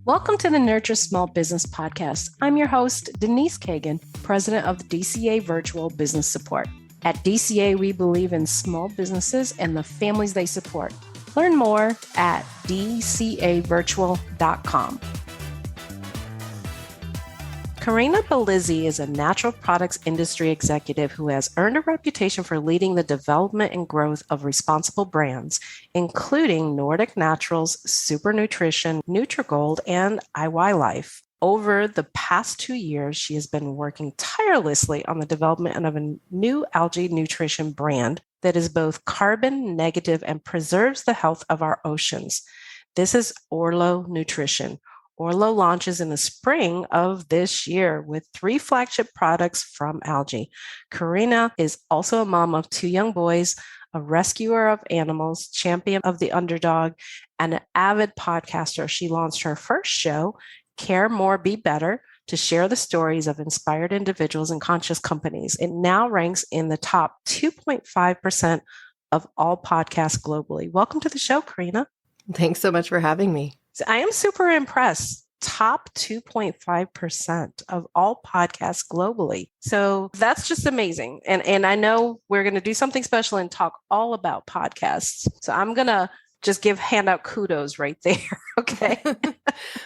Welcome to the Nurture Small Business Podcast. I'm your host, Denise Cagan, president of the DCA Virtual Business Support. At DCA, we believe in small businesses and the families they support. Learn more at dcavirtual.com. Karina Belizzi is a natural products industry executive who has earned a reputation for leading the development and growth of responsible brands, including Nordic Naturals, Super Nutrition, Nutrigold, and IY Life. Over the past 2 years, she has been working tirelessly on the development of a new algae nutrition brand that is both carbon negative and preserves the health of our oceans. This is Orlo Nutrition. Orlo launches in the spring of this year with 3 flagship products from algae. Karina is also a mom of 2 young boys, a rescuer of animals, champion of the underdog, and an avid podcaster. She launched her first show, Care More, Be Better, to share the stories of inspired individuals and conscious companies. It now ranks in the top 2.5% of all podcasts globally. Welcome to the show, Karina. Thanks so much for having me. I am super impressed. Top 2.5% of all podcasts globally. So that's just amazing. And I know we're going to do something special and talk all about podcasts. So I'm going to just hand out kudos right there. Okay.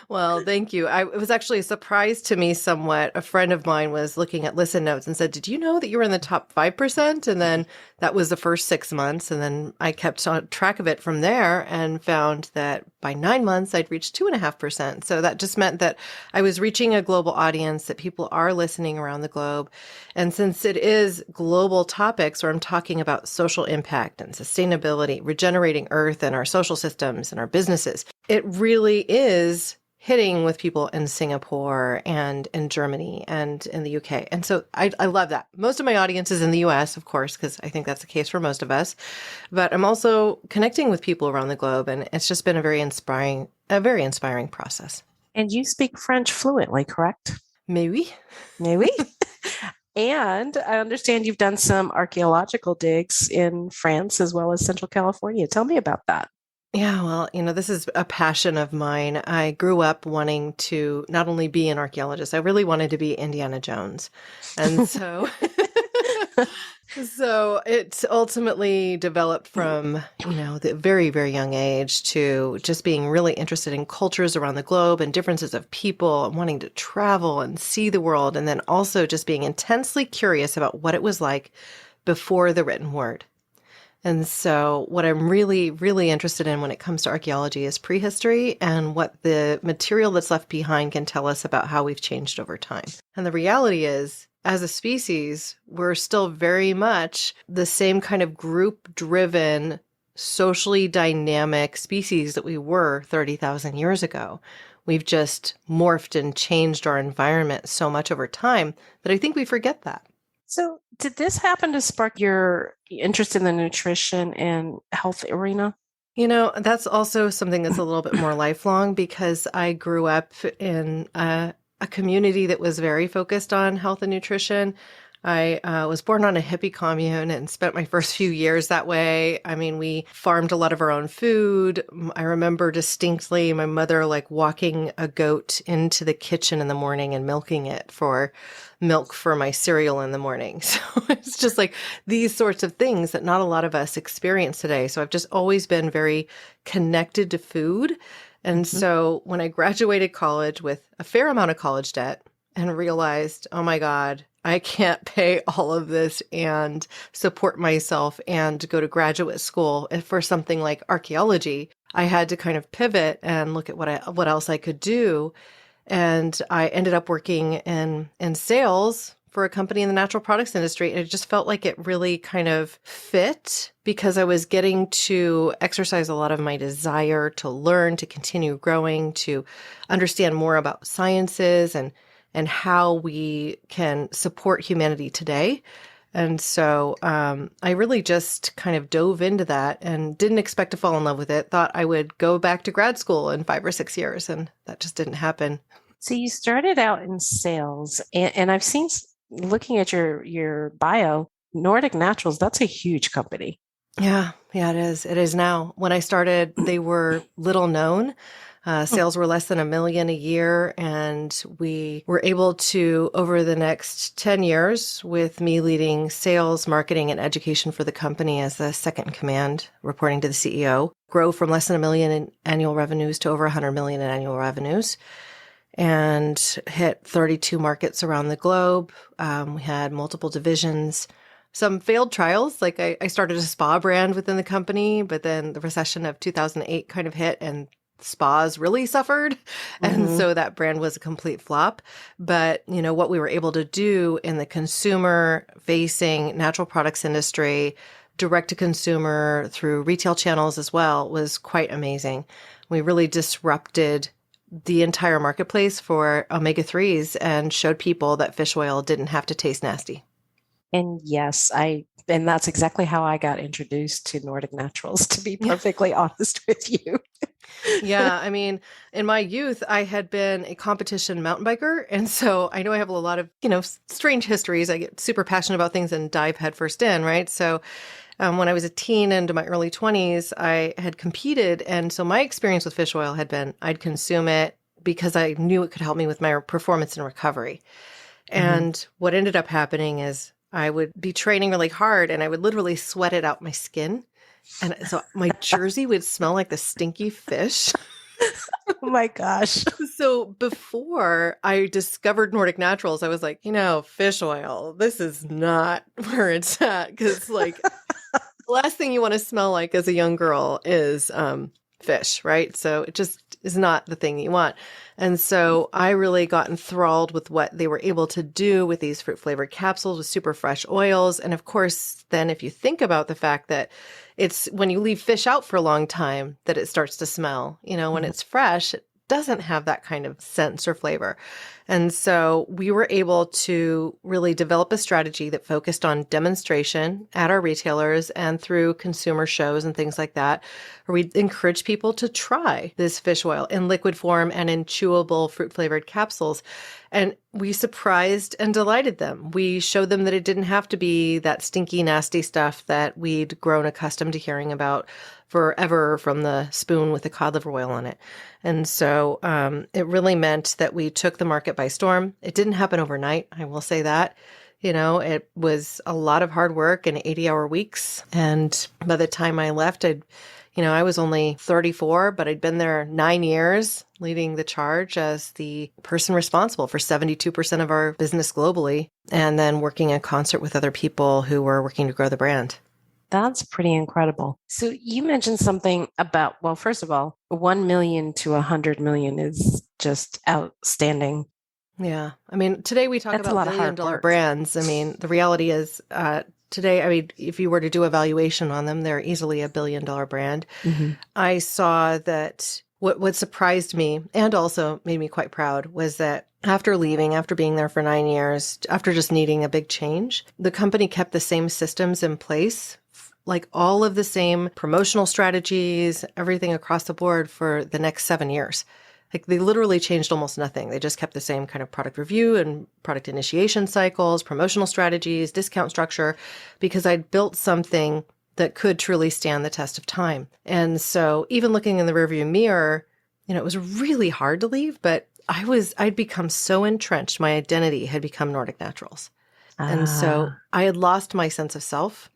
Well, thank you. It was actually a surprise to me somewhat. A friend of mine was looking at listen notes and said, "Did you know that you were in the top 5%?" And then that was the first 6 months. And then I kept on track of it from there and found that by 9 months, I'd reached 2.5%. So that just meant that I was reaching a global audience, that people are listening around the globe. And since it is global topics where I'm talking about social impact and sustainability, regenerating Earth and our social systems and our businesses, it really is hitting with people in Singapore and in Germany and in the UK. And so I love that. Most of my audience is in the US, of course, because I think that's the case for most of us. But I'm also connecting with people around the globe. And it's just been a very inspiring process. And you speak French fluently, correct? Maybe. And I understand you've done some archaeological digs in France as well as Central California. Tell me about that. Yeah, well, this is a passion of mine. I grew up wanting to not only be an archaeologist, I really wanted to be Indiana Jones. And so it ultimately developed from, the very, very young age to just being really interested in cultures around the globe and differences of people and wanting to travel and see the world. And then also just being intensely curious about what it was like before the written word. And so what I'm really, really interested in when it comes to archaeology is prehistory and what the material that's left behind can tell us about how we've changed over time. And the reality is, as a species, we're still very much the same kind of group-driven, socially dynamic species that we were 30,000 years ago. We've just morphed and changed our environment so much over time that I think we forget that. So did this happen to spark your interest in the nutrition and health arena? That's also something that's a little bit more lifelong because I grew up in a community that was very focused on health and nutrition. I was born on a hippie commune and spent my first few years that way. I mean, we farmed a lot of our own food. I remember distinctly my mother walking a goat into the kitchen in the morning and milking it for milk for my cereal in the morning. So it's just these sorts of things that not a lot of us experience today. So I've just always been very connected to food. And so when I graduated college with a fair amount of college debt and realized, oh my God, I can't pay all of this and support myself and go to graduate school for something like archaeology, I had to kind of pivot and look at what else I could do. And I ended up working in sales for a company in the natural products industry. And it just felt like it really kind of fit because I was getting to exercise a lot of my desire to learn, to continue growing, to understand more about sciences and how we can support humanity today. And so I really just kind of dove into that and didn't expect to fall in love with it. Thought I would go back to grad school in 5 or 6 years, and that just didn't happen. So you started out in sales, and I've seen, looking at your bio, Nordic Naturals, that's a huge company. Yeah, it is. It is now. When I started, they were little known. Sales were less than $1 million a year, and we were able to, over the next 10 years, with me leading sales, marketing, and education for the company as the second in command, reporting to the CEO, grow from less than $1 million in annual revenues to over $100 million in annual revenues, and hit 32 markets around the globe. We had multiple divisions, some failed trials. Like I started a spa brand within the company, but then the recession of 2008 kind of hit, and spas really suffered. And so that brand was a complete flop. But, what we were able to do in the consumer facing natural products industry, direct to consumer through retail channels as well, was quite amazing. We really disrupted the entire marketplace for omega-3s and showed people that fish oil didn't have to taste nasty. And yes, and that's exactly how I got introduced to Nordic Naturals, to be perfectly honest with you. Yeah, I mean, in my youth, I had been a competition mountain biker. And so I know I have a lot of, strange histories. I get super passionate about things and dive headfirst in, right? So when I was a teen into my early 20s, I had competed. And so my experience with fish oil had been I'd consume it because I knew it could help me with my performance and recovery. And what ended up happening is I would be training really hard and I would literally sweat it out my skin. And so my jersey would smell like the stinky fish. Oh my gosh. So before I discovered Nordic Naturals, I was like, fish oil, this is not where it's at. Because the last thing you want to smell like as a young girl is fish, right? So it just is not the thing you want. And so I really got enthralled with what they were able to do with these fruit flavored capsules with super fresh oils. And of course, then if you think about the fact that it's when you leave fish out for a long time that it starts to smell, when it's fresh, it doesn't have that kind of sense or flavor. And so we were able to really develop a strategy that focused on demonstration at our retailers and through consumer shows and things like that, where we encourage people to try this fish oil in liquid form and in chewable fruit flavored capsules. And we surprised and delighted them. We showed them that it didn't have to be that stinky, nasty stuff that we'd grown accustomed to hearing about forever from the spoon with the cod liver oil on it. And so it really meant that we took the market by storm. It didn't happen overnight, I will say that. It was a lot of hard work and 80-hour weeks. And by the time I left, I was only 34, but I'd been there 9 years leading the charge as the person responsible for 72% of our business globally, and then working in concert with other people who were working to grow the brand. That's pretty incredible. So you mentioned something about, well, first of all, 1 million to 100 million is just outstanding. Yeah. I mean, today we talk That's a about lot of hard billion-dollar work. brands. I mean, the reality is today, if you were to do a valuation on them, they're easily a billion-dollar brand. I saw that what surprised me and also made me quite proud was that after being there for 9 years, after just needing a big change, the company kept the same systems in place, like all of the same promotional strategies, everything across the board for the next 7 years. Like they literally changed almost nothing. They just kept the same kind of product review and product initiation cycles, promotional strategies, discount structure, because I'd built something that could truly stand the test of time. And so even looking in the rearview mirror, it was really hard to leave, but I'd become so entrenched. My identity had become Nordic Naturals. And so I had lost my sense of self.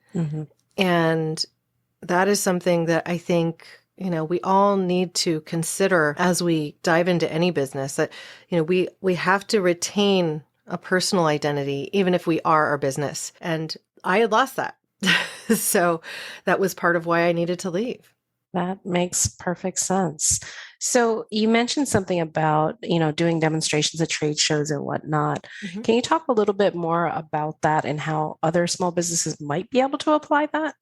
And that is something that I think, we all need to consider as we dive into any business that, we have to retain a personal identity, even if we are our business. And I had lost that. So that was part of why I needed to leave. That makes perfect sense. So you mentioned something about, doing demonstrations at trade shows and whatnot. Can you talk a little bit more about that and how other small businesses might be able to apply that?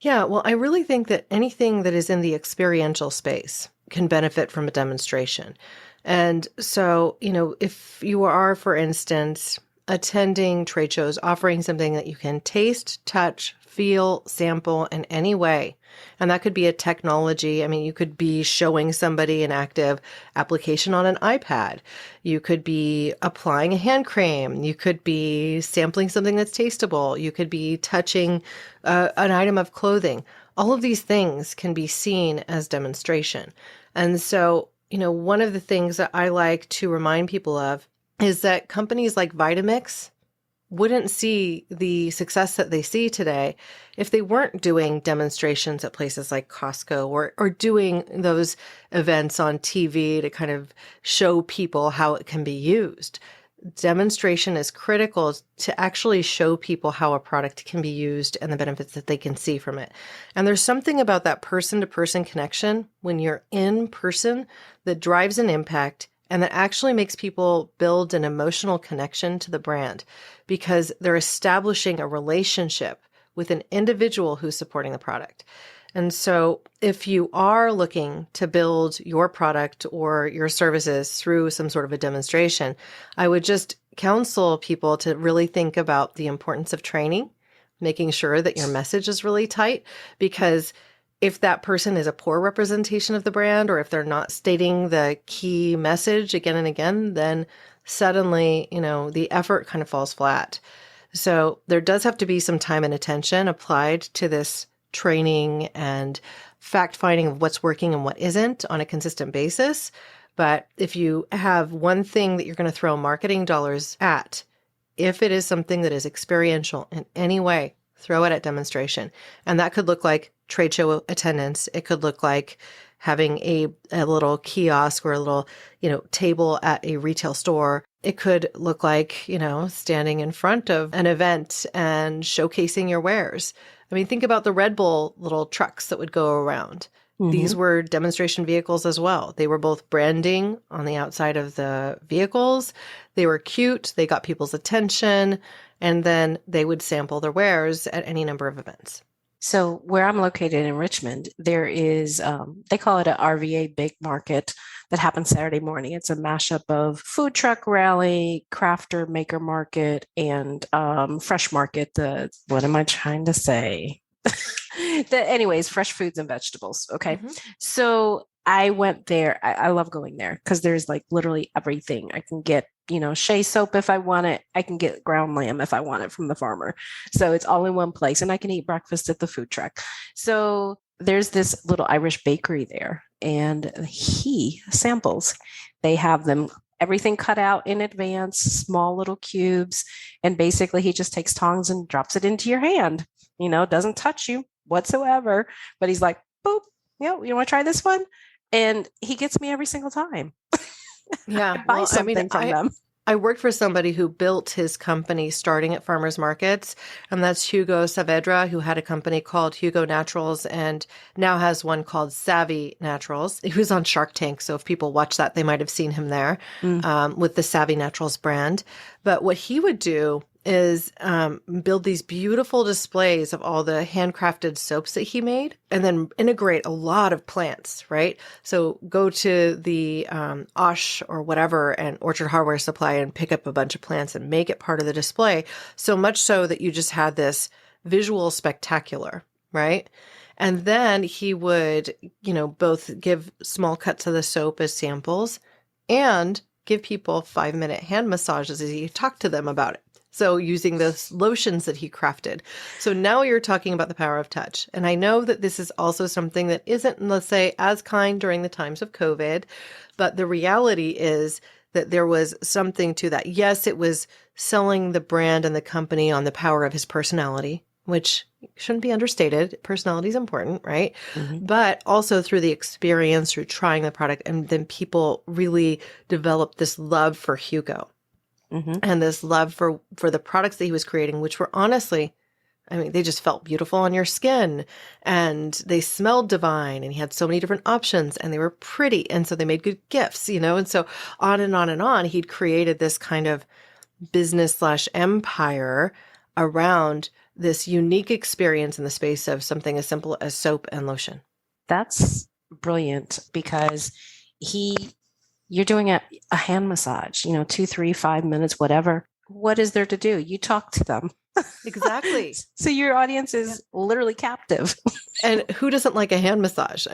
Yeah, well, I really think that anything that is in the experiential space can benefit from a demonstration. And so, if you are, for instance, attending trade shows, offering something that you can taste, touch, feel, sample in any way. And that could be a technology. I mean, you could be showing somebody an active application on an iPad. You could be applying a hand cream. You could be sampling something that's tasteable. You could be touching an item of clothing. All of these things can be seen as demonstration. And so one of the things that I like to remind people of is that companies like Vitamix wouldn't see the success that they see today if they weren't doing demonstrations at places like Costco or doing those events on TV to kind of show people how it can be used. Demonstration is critical to actually show people how a product can be used and the benefits that they can see from it. And there's something about that person-to-person connection when you're in person that drives an impact and that actually makes people build an emotional connection to the brand because they're establishing a relationship with an individual who's supporting the product. And so if you are looking to build your product or your services through some sort of a demonstration, I would just counsel people to really think about the importance of training, making sure that your message is really tight, because if that person is a poor representation of the brand, or if they're not stating the key message again and again, then suddenly, the effort kind of falls flat. So there does have to be some time and attention applied to this training and fact finding of what's working and what isn't on a consistent basis. But if you have one thing that you're going to throw marketing dollars at, if it is something that is experiential in any way, throw it at demonstration. And that could look like trade show attendance. It could look like having a little kiosk or a little, table at a retail store. It could look like, standing in front of an event and showcasing your wares. I mean, think about the Red Bull little trucks that would go around. Mm-hmm. These were demonstration vehicles as well. They were both branding on the outside of the vehicles. They were cute. They got people's attention. And then they would sample their wares at any number of events. So where I'm located in Richmond, there is, they call it an RVA Big Market that happens Saturday morning. It's a mashup of food truck rally, crafter maker market, and fresh market. What am I trying to say? Anyways, fresh foods and vegetables. Okay. Mm-hmm. So I went there. I love going there because there's like literally everything. I can get, Shea soap if I want it. I can get ground lamb if I want it from the farmer. So it's all in one place and I can eat breakfast at the food truck. So there's this little Irish bakery there and he samples. They have them everything cut out in advance, small little cubes. And basically he just takes tongs and drops it into your hand, doesn't touch you whatsoever. But he's like, boop, you want to try this one? And he gets me every single time. Yeah. Buy something from them. I worked for somebody who built his company starting at farmers markets, and that's Hugo Saavedra, who had a company called Hugo Naturals and now has one called Savvy Naturals. He was on Shark Tank, so if people watch that, they might have seen him there with the Savvy Naturals brand. But what he would do is build these beautiful displays of all the handcrafted soaps that he made and then integrate a lot of plants, right? So go to the Osh or whatever and Orchard Hardware Supply and pick up a bunch of plants and make it part of the display. So much so that you just had this visual spectacular, right? And then he would, both give small cuts of the soap as samples and give people 5-minute hand massages as he talked to them about it. So using those lotions that he crafted. So now you're talking about the power of touch. And I know that this is also something that isn't, let's say, as kind during the times of COVID, but the reality is that there was something to that. Yes, it was selling the brand and the company on the power of his personality, which shouldn't be understated. Personality is important, right? Mm-hmm. But also through the experience, through trying the product, and then people really developed this love for Hugo. Mm-hmm. And this love for the products that he was creating, which were honestly, they just felt beautiful on your skin and they smelled divine and he had so many different options and they were pretty. And so they made good gifts, and so on and on and on. He'd created this kind of business/empire around this unique experience in the space of something as simple as soap and lotion. That's brilliant because you're doing a hand massage, 2, 3, 5 minutes, whatever. What is there to do? You talk to them. Exactly. So your audience is literally captive. And who doesn't like a hand massage?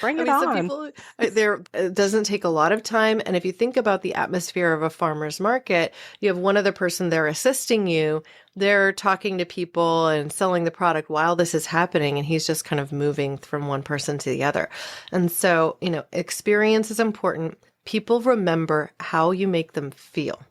Bring I it mean, some on. people, it doesn't take a lot of time. And if you think about the atmosphere of a farmer's market, you have one other person there assisting you. They're talking to people and selling the product while this is happening. And he's just kind of moving from one person to the other. And so, experience is important. People remember how you make them feel.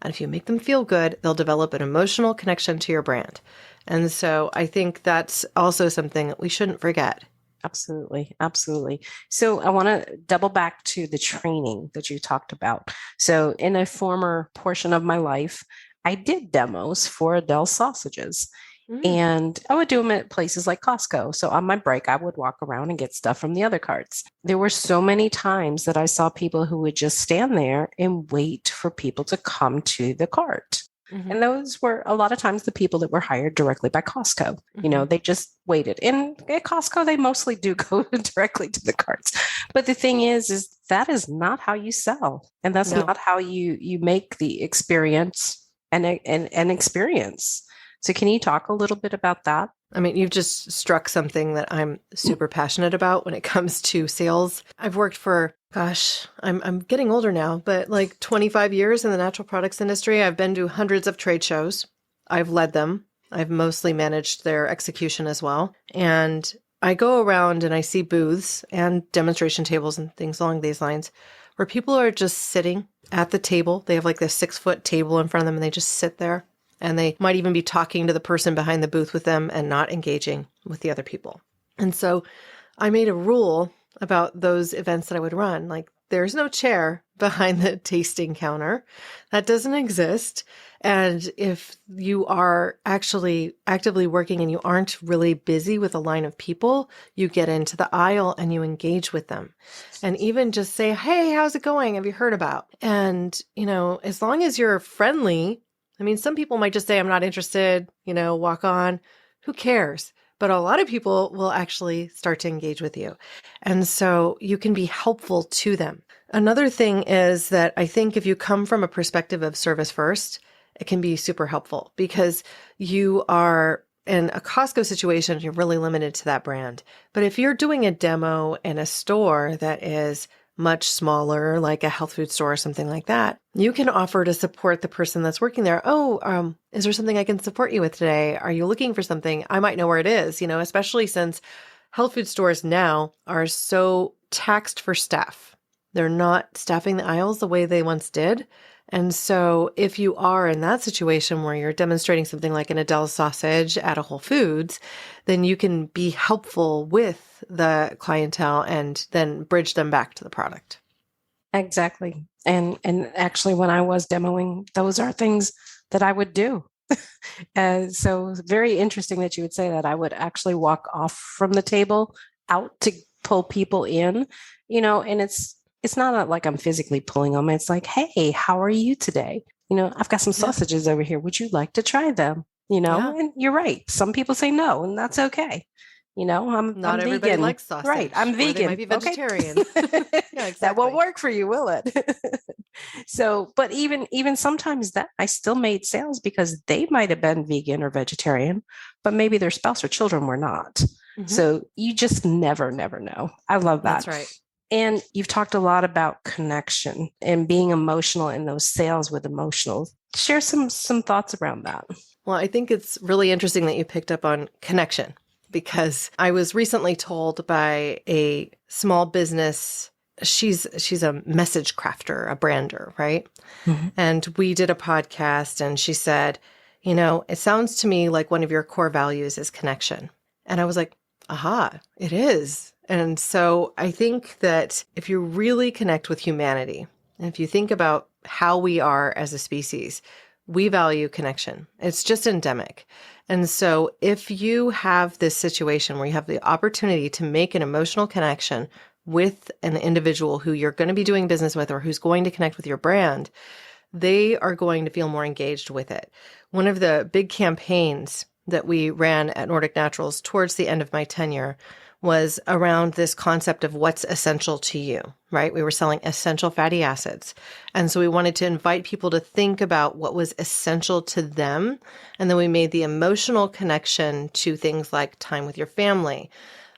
And if you make them feel good, they'll develop an emotional connection to your brand. And so I think that's also something that we shouldn't forget. Absolutely. Absolutely. So I want to double back to the training that you talked about. So in a former portion of my life, I did demos for Adele sausages. Mm. And I would do them at places like Costco. So on my break, I would walk around and get stuff from the other carts. There were so many times that I saw people who would just stand there and wait for people to come to the cart. Mm-hmm. And those were a lot of times the people that were hired directly by Costco. They just waited. And at Costco, they mostly do go directly to the carts. But the thing is that is not how you sell. And that's No. not how you make the experience an experience. So can you talk a little bit about that? I mean, you've just struck something that I'm super passionate about when it comes to sales. I've worked for, I'm getting older now, but like 25 years in the natural products industry. I've been to hundreds of trade shows. I've led them. I've mostly managed their execution as well. And I go around and I see booths and demonstration tables and things along these lines where people are just sitting at the table. They have like this 6-foot table in front of them and they just sit there. And they might even be talking to the person behind the booth with them and not engaging with the other people. And so I made a rule about those events that I would run. Like, there's no chair behind the tasting counter. That doesn't exist. And if you are actually actively working and you aren't really busy with a line of people, you get into the aisle and you engage with them. And even just say, hey, how's it going? Have you heard about? And, as long as you're friendly, I mean, some people might just say, I'm not interested, walk on. Who cares? But a lot of people will actually start to engage with you. And so you can be helpful to them. Another thing is that I think if you come from a perspective of service first, it can be super helpful because you are in a Costco situation, you're really limited to that brand. But if you're doing a demo in a store that is much smaller, like a health food store or something like that, you can offer to support the person that's working there. Oh, is there something I can support you with today? Are you looking for something? I might know where it is, especially since health food stores now are so taxed for staff. They're not staffing the aisles the way they once did. And so if you are in that situation where you're demonstrating something like an Adele sausage at a Whole Foods, then you can be helpful with the clientele and then bridge them back to the product. Exactly. And actually, when I was demoing, those are things that I would do. So very interesting that you would say that. I would actually walk off from the table out to pull people in, and it's not like I'm physically pulling them. It's like, hey, how are you today? I've got some sausages over here. Would you like to try them? And you're right. Some people say no, and that's okay. I'm Not vegan. everybody likes sausage. Right. I'm vegan. They might be vegetarian. Okay. Yeah, exactly. That won't work for you, will it? So, but even sometimes that I still made sales because they might have been vegan or vegetarian, but maybe their spouse or children were not. Mm-hmm. So you just never know. I love that. That's right. And you've talked a lot about connection and being emotional in those sales with emotional. Share some thoughts around that. Well, I think it's really interesting that you picked up on connection because I was recently told by a small business, she's a message crafter, a brander, right? Mm-hmm. And we did a podcast and she said, it sounds to me like one of your core values is connection. And I was like, aha, it is. And so I think that if you really connect with humanity, and if you think about how we are as a species, we value connection. It's just endemic. And so if you have this situation where you have the opportunity to make an emotional connection with an individual who you're going to be doing business with or who's going to connect with your brand, they are going to feel more engaged with it. One of the big campaigns that we ran at Nordic Naturals towards the end of my tenure was around this concept of what's essential to you, right? We were selling essential fatty acids. And so we wanted to invite people to think about what was essential to them. And then we made the emotional connection to things like time with your family.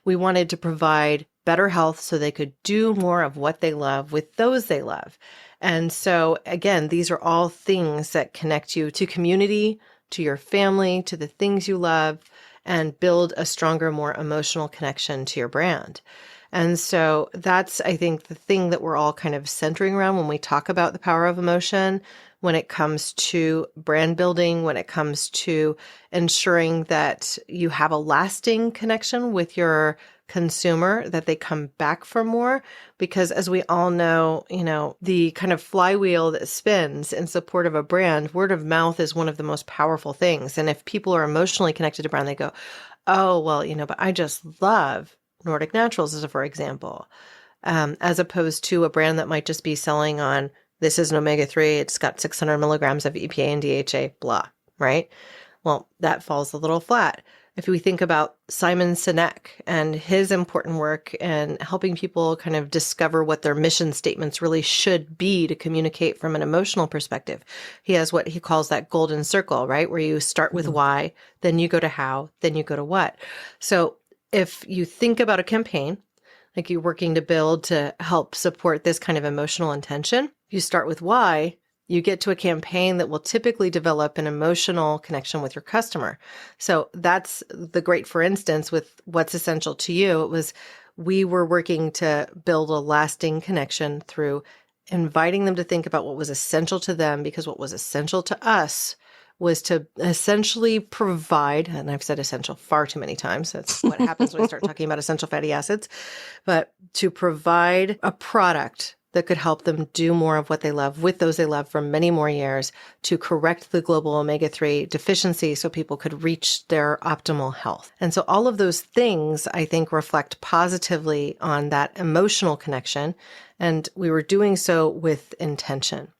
We wanted to provide better health so they could do more of what they love with those they love. And so, again, these are all things that connect you to community, to your family, to the things you love, and build a stronger, more emotional connection to your brand. And so that's, I think, the thing that we're all kind of centering around when we talk about the power of emotion, when it comes to brand building, when it comes to ensuring that you have a lasting connection with your consumer, that they come back for more. Because as we all know, the kind of flywheel that spins in support of a brand, word of mouth is one of the most powerful things. And if people are emotionally connected to brand, they go, oh, well, but I just love Nordic Naturals, as for example, as opposed to a brand that might just be selling on, this is an omega-3, it's got 600 milligrams of EPA and DHA, blah, right? Well, that falls a little flat. If we think about Simon Sinek and his important work and helping people kind of discover what their mission statements really should be to communicate from an emotional perspective, he has what he calls that golden circle, right? Where you start with why, then you go to how, then you go to what. So if you think about a campaign, like you're working to build to help support this kind of emotional intention, you start with why, you get to a campaign that will typically develop an emotional connection with your customer. So that's the great, for instance, with what's essential to you. We were working to build a lasting connection through inviting them to think about what was essential to them, because what was essential to us was to essentially provide, and I've said essential far too many times. That's what happens when I start talking about essential fatty acids, but to provide a product that could help them do more of what they love with those they love for many more years, to correct the global omega-3 deficiency so people could reach their optimal health. And so all of those things, I think, reflect positively on that emotional connection. And we were doing so with intention,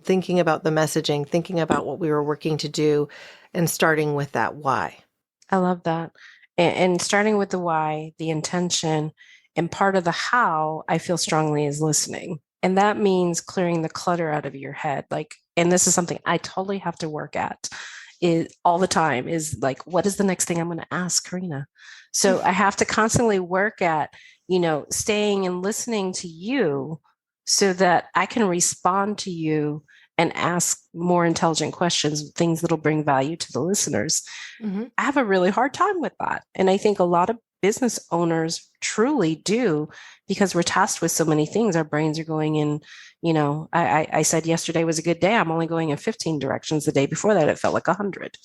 thinking about the messaging, thinking about what we were working to do, and starting with that why. I love that. And starting with the why, the intention, and part of the how, I feel strongly, is listening. And that means clearing the clutter out of your head. And this is something I totally have to work at all the time, is like, what is the next thing I'm going to ask Karina? So I have to constantly work at, staying and listening to you so that I can respond to you and ask more intelligent questions, things that'll bring value to the listeners. Mm-hmm. I have a really hard time with that. And I think a lot of business owners truly do, because we're tasked with so many things. Our brains are going in, I said yesterday was a good day. I'm only going in 15 directions. The day before that, it felt like 100,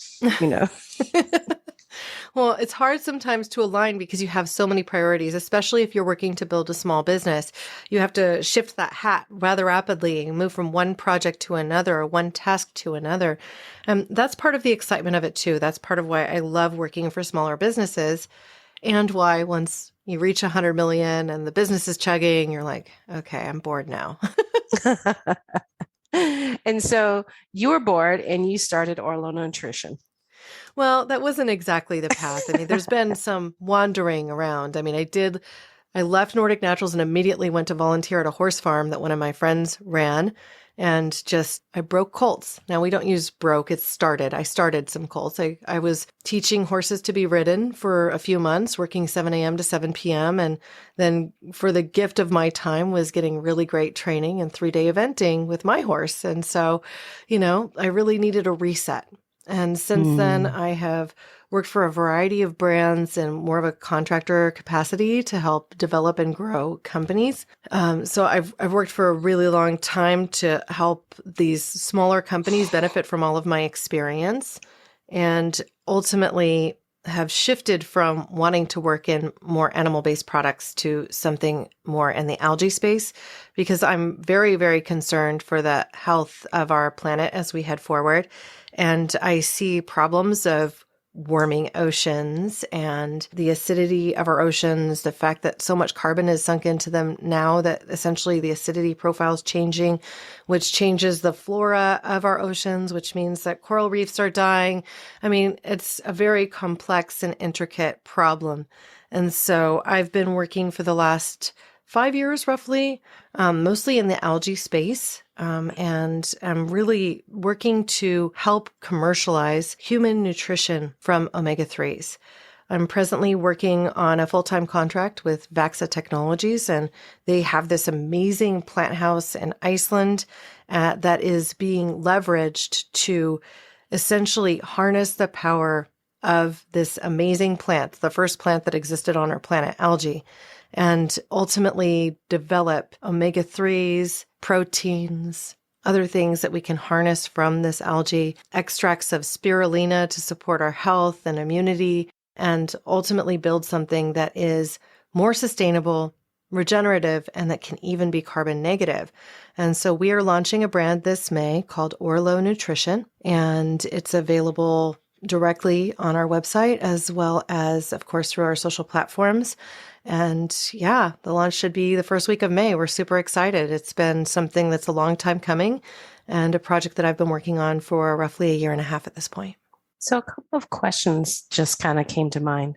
Well, it's hard sometimes to align because you have so many priorities, especially if you're working to build a small business. You have to shift that hat rather rapidly and move from one project to another, or one task to another. That's part of the excitement of it too. That's part of why I love working for smaller businesses, and why once you reach 100 million and the business is chugging, you're like, okay, I'm bored now. And so you were bored and you started Orlo Nutrition. Well, that wasn't exactly the path. I mean, there's been some wandering around. I mean, I left Nordic Naturals and immediately went to volunteer at a horse farm that one of my friends ran, and I broke colts. Now, we don't use broke, it's started. I started some colts. I was teaching horses to be ridden for a few months, working 7 a.m. to 7 p.m. And then for the gift of my time was getting really great training and 3-day eventing with my horse. And so, I really needed a reset. And since then, I have worked for a variety of brands in more of a contractor capacity to help develop and grow companies. So I've worked for a really long time to help these smaller companies benefit from all of my experience, and ultimately have shifted from wanting to work in more animal-based products to something more in the algae space, because I'm very, very concerned for the health of our planet as we head forward. And I see problems of warming oceans and the acidity of our oceans, the fact that so much carbon is sunk into them now that essentially the acidity profile is changing, which changes the flora of our oceans, which means that coral reefs are dying. I mean, it's a very complex and intricate problem. And so I've been working for the last 5 years, roughly, mostly in the algae space. And I'm really working to help commercialize human nutrition from omega-3s. I'm presently working on a full-time contract with Vaxa Technologies, and they have this amazing plant house in Iceland that is being leveraged to essentially harness the power of this amazing plant, the first plant that existed on our planet, algae, and ultimately develop omega-3s, proteins, other things that we can harness from this algae, extracts of spirulina to support our health and immunity, and ultimately build something that is more sustainable, regenerative, and that can even be carbon negative. And so we are launching a brand this May called Orlo Nutrition, and it's available directly on our website as well as, of course, through our social platforms. And yeah, the launch should be the first week of May. We're super excited. It's been something that's a long time coming and a project that I've been working on for roughly a year and a half at this point. So, a couple of questions just kind of came to mind.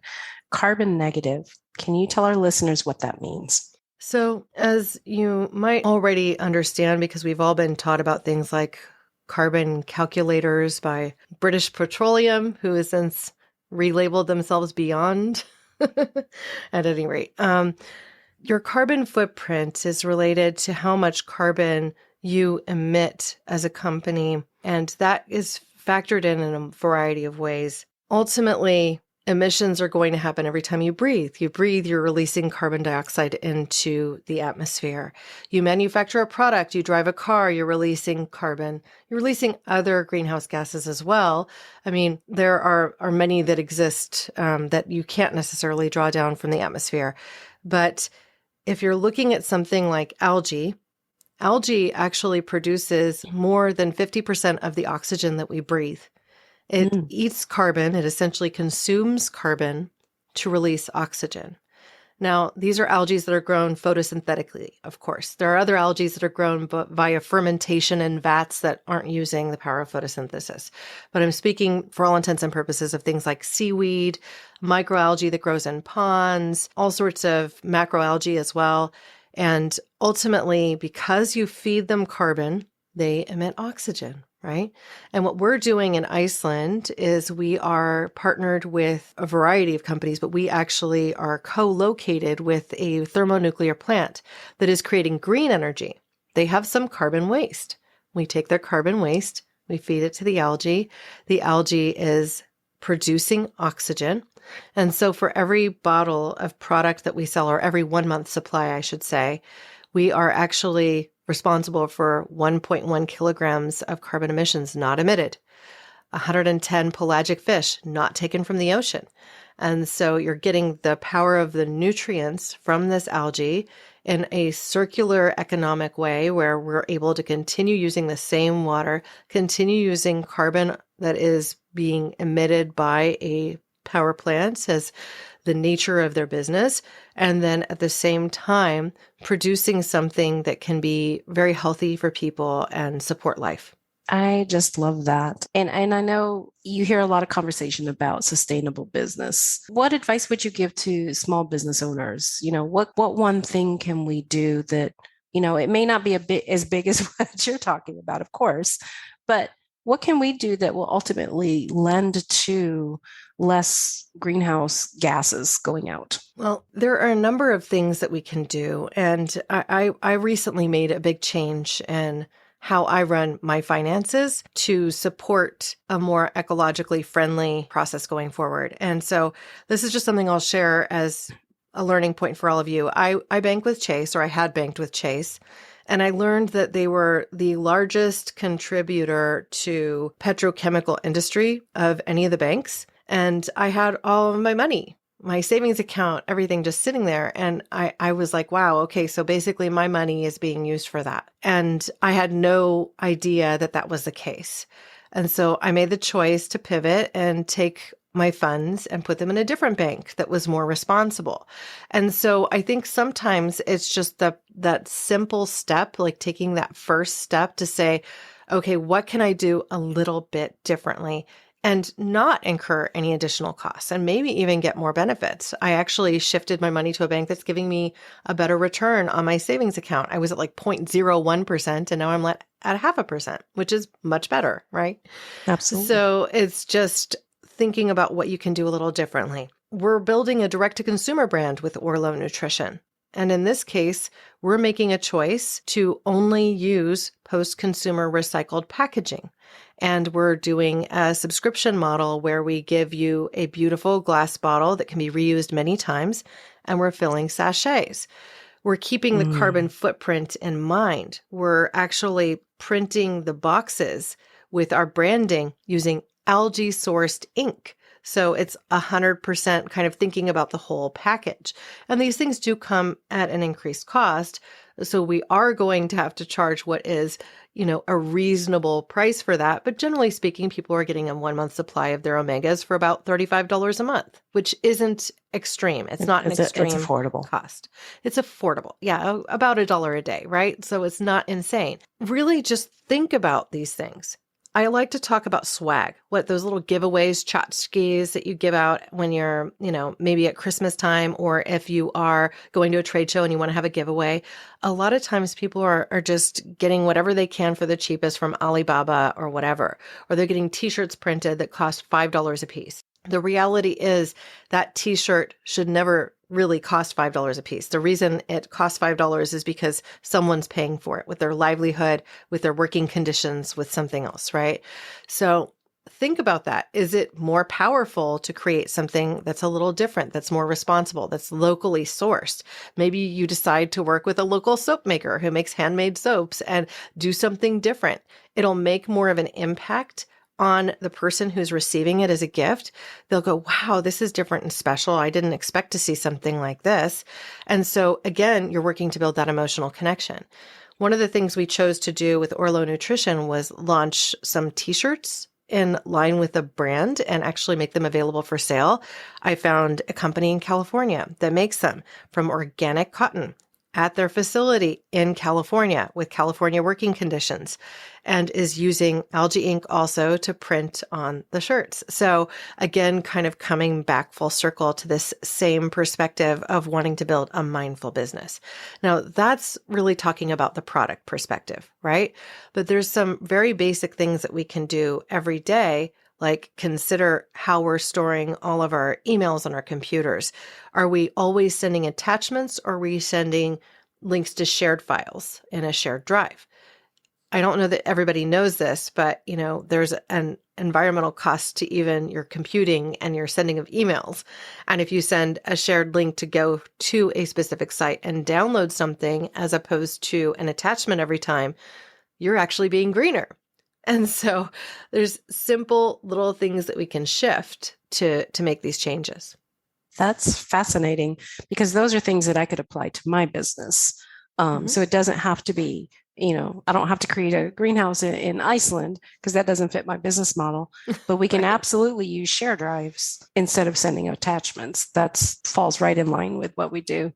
Carbon negative. Can you tell our listeners what that means? So, as you might already understand, because we've all been taught about things like carbon calculators by British Petroleum, who has since relabeled themselves Beyond. At any rate, your carbon footprint is related to how much carbon you emit as a company, and that is factored in a variety of ways. Ultimately, emissions are going to happen every time you breathe. You breathe, you're releasing carbon dioxide into the atmosphere. You manufacture a product, you drive a car, you're releasing carbon. You're releasing other greenhouse gases as well. I mean, there are many that exist that you can't necessarily draw down from the atmosphere. But if you're looking at something like algae actually produces more than 50% of the oxygen that we breathe. It eats carbon. It essentially consumes carbon to release oxygen. Now, these are algae that are grown photosynthetically, of course. There are other algae that are grown via fermentation in vats that aren't using the power of photosynthesis. But I'm speaking, for all intents and purposes, of things like seaweed, microalgae that grows in ponds, all sorts of macroalgae as well. And ultimately, because you feed them carbon, they emit oxygen, right? And what we're doing in Iceland is we are partnered with a variety of companies, but we actually are co-located with a thermonuclear plant that is creating green energy. They have some carbon waste. We take their carbon waste, we feed it to the algae. The algae is producing oxygen. And so for every bottle of product that we sell, or every 1 month supply, I should say, we are actually responsible for 1.1 kilograms of carbon emissions not emitted, 110 pelagic fish not taken from the ocean. And so you're getting the power of the nutrients from this algae in a circular economic way where we're able to continue using the same water, continue using carbon that is being emitted by a power plant as the nature of their business, and then at the same time producing something that can be very healthy for people and support life. I just love that. And I know you hear a lot of conversation about sustainable business. What advice would you give to small business owners? You know, what one thing can we do that, you know, it may not be a bit as big as what you're talking about, of course, but what can we do that will ultimately lend to less greenhouse gases going out? Well, there are a number of things that we can do. And I recently made a big change in how I run my finances to support a more ecologically friendly process going forward. And so this is just something I'll share as a learning point for all of you. I bank with Chase, or I had banked with Chase. And I learned that they were the largest contributor to petrochemical industry of any of the banks. And I had all of my money, my savings account, everything just sitting there. And I was like, wow, okay, so basically my money is being used for that. And I had no idea that that was the case. And so I made the choice to pivot and take my funds and put them in a different bank that was more responsible. And so I think sometimes it's just that simple step, like taking that first step to say, okay, what can I do a little bit differently and not incur any additional costs and maybe even get more benefits? I actually shifted my money to a bank that's giving me a better return on my savings account. I was at like 0.01% and now I'm at 0.5%, which is much better, right? Absolutely. So it's just thinking about what you can do a little differently. we're building a direct-to-consumer brand with Orlo Nutrition. And in this case, we're making a choice to only use post-consumer recycled packaging. And we're doing a subscription model where we give you a beautiful glass bottle that can be reused many times, and we're filling sachets. We're keeping the carbon footprint in mind. We're actually printing the boxes with our branding using algae-sourced ink. So it's 100% kind of thinking about the whole package. And these things do come at an increased cost. So we are going to have to charge what is, a reasonable price for that. But generally speaking, people are getting a 1-month supply of their omegas for about $35 a month, which isn't extreme. It's not an extreme it's affordable cost. It's affordable. Yeah, about $1 a day, right? So it's not insane. Really just think about these things. I like to talk about swag, what those little giveaways, tchotchkes that you give out when you're, maybe at Christmas time, or if you are going to a trade show and you want to have a giveaway. A lot of times people are just getting whatever they can for the cheapest from Alibaba or whatever, or they're getting t-shirts printed that cost $5 a piece. The reality is that t-shirt should never really cost $5 a piece. The reason it costs $5 is because someone's paying for it with their livelihood, with their working conditions, with something else, right? So think about that. Is it more powerful to create something that's a little different, that's more responsible, that's locally sourced? Maybe you decide to work with a local soap maker who makes handmade soaps and do something different. It'll make more of an impact on the person who's receiving it as a gift. They'll go, wow, this is different and special. I didn't expect to see something like this. And so again, you're working to build that emotional connection. One of the things we chose to do with Orlo Nutrition was launch some t-shirts in line with the brand and actually make them available for sale. I found a company in California that makes them from organic cotton at their facility in California with California working conditions, and is using algae ink also to print on the shirts. So again, kind of coming back full circle to this same perspective of wanting to build a mindful business. Now that's really talking about the product perspective, right? But there's some very basic things that we can do every day, like consider how we're storing all of our emails on our computers. Are we always sending attachments, or are we sending links to shared files in a shared drive? I don't know that everybody knows this, but there's an environmental cost to even your computing and your sending of emails. And if you send a shared link to go to a specific site and download something as opposed to an attachment every time, you're actually being greener. And so there's simple little things that we can shift to make these changes. That's fascinating, because those are things that I could apply to my business. So it doesn't have to be, I don't have to create a greenhouse in Iceland, because that doesn't fit my business model. But we can absolutely use share drives instead of sending attachments. That falls right in line with what we do.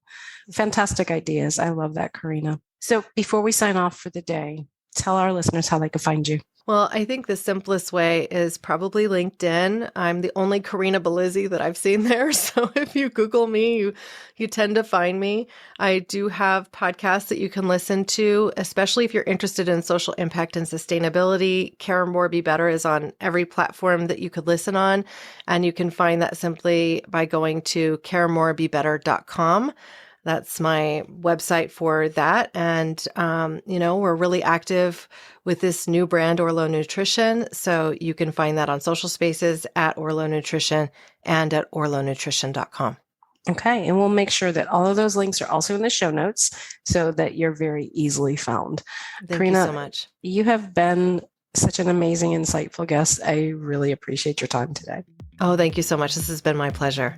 Fantastic ideas. I love that, Karina. So before we sign off for the day, tell our listeners how they can find you. Well, I think the simplest way is probably LinkedIn. I'm the only Karina Belizzi that I've seen there. So if you Google me, you tend to find me. I do have podcasts that you can listen to, especially if you're interested in social impact and sustainability. Care More, Be Better is on every platform that you could listen on. And you can find that simply by going to caremorebebetter.com. That's my website for that. And, we're really active with this new brand, Orlo Nutrition. So you can find that on social spaces at Orlo Nutrition and at orlonutrition.com. Okay. And we'll make sure that all of those links are also in the show notes so that you're very easily found. Thank Karina, you so much. You have been such an amazing, insightful guest. I really appreciate your time today. Oh, thank you so much. This has been my pleasure.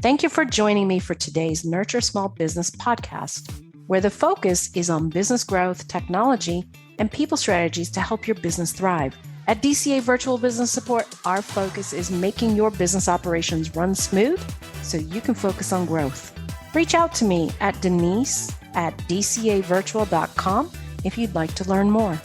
Thank you for joining me for today's Nurture Small Business podcast, where the focus is on business growth, technology, and people strategies to help your business thrive. At DCA Virtual Business Support, our focus is making your business operations run smooth so you can focus on growth. Reach out to me at Denise@dcavirtual.com if you'd like to learn more.